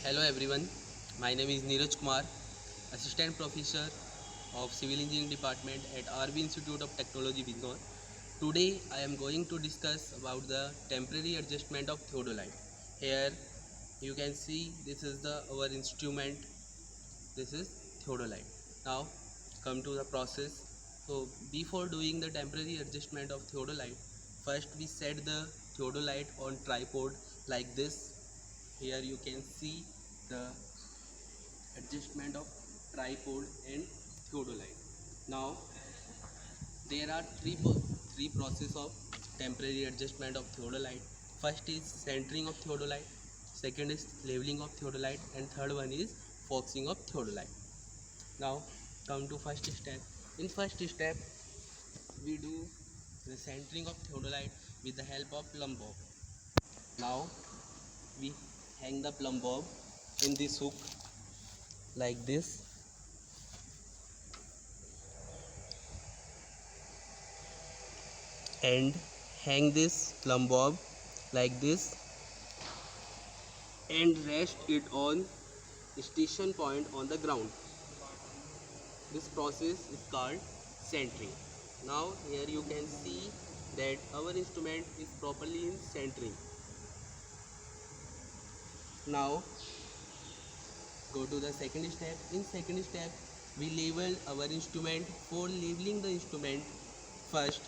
Hello everyone, my name is Neeraj Kumar, Assistant Professor of Civil Engineering Department at RV Institute of Technology, Bijnor. Today I am going to discuss about the temporary adjustment of theodolite. Here you can see this is our instrument, this is theodolite. Now come to the process. So before doing the temporary adjustment of theodolite, first we set the theodolite on tripod like this. Here you can see the adjustment of tripod and theodolite. Now there are three process of temporary adjustment of theodolite. First is centering of theodolite, second is leveling of theodolite, and third one is foxing of theodolite. Now come to first step. In first step we do the centering of theodolite with the help of plumb bob. Now we hang the plumb bob in this hook like this, and hang this plumb bob like this and rest it on station point on the ground. This process is called centering. Now here you can see that our instrument is properly in centering. Now go to the second step. In second step we level our instrument. For leveling the instrument, first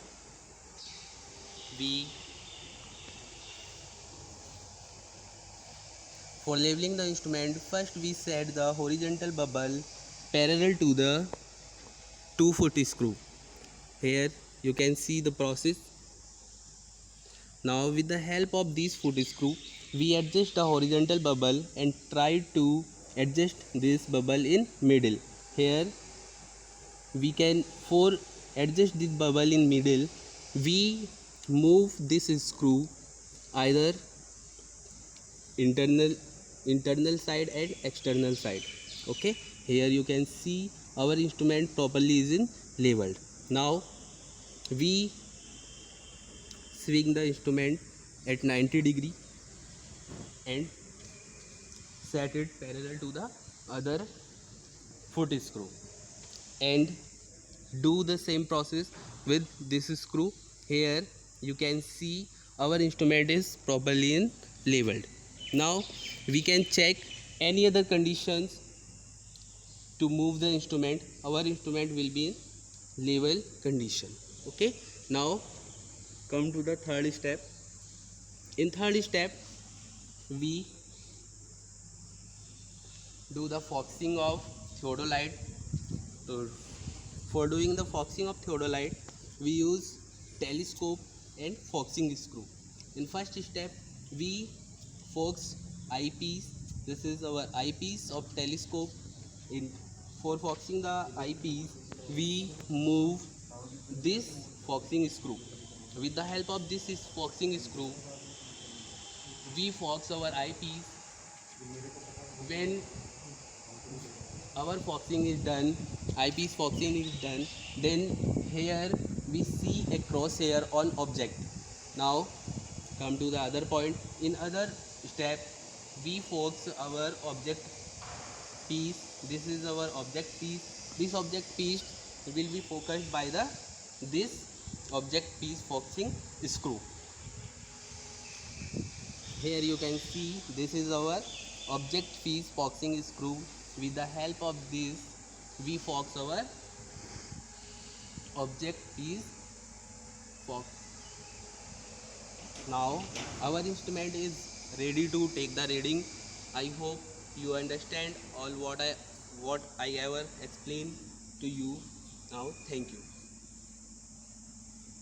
we set the horizontal bubble parallel to the 2-foot screw. Here you can see the process. Now with the help of this foot screw, we adjust the horizontal bubble and try to adjust this bubble in middle. Here we can, for adjust this bubble in middle, we move this screw either internal side and external side. Okay, here you can see our instrument properly is in leveled. Now we swing the instrument at 90 degree and set it parallel to the other foot screw, and do the same process with this screw. Here you can see our instrument is properly in leveled. Now we can check any other conditions to move the instrument. Our instrument will be in level condition. Okay, now come to the third step. In third step we do the foxing of theodolite. So for doing the foxing of theodolite, we use telescope and foxing screw. In first step we fox eyepiece. This is our eyepiece of telescope. For foxing the eyepiece, we move this foxing screw. With the help of this foxing screw, we fox our eyepiece. When our foxing is done, eyepiece foxing is done, then here we see a crosshair on object. Now come to the other point. In other step we fox our object piece. This is our object piece. This object piece will be focused by this object piece foxing screw. Here you can see this is our object piece foxing screw. With the help of this we fox our object piece fox. Now our instrument is ready to take the reading. I hope you understand all what I ever explained to you. Now thank you.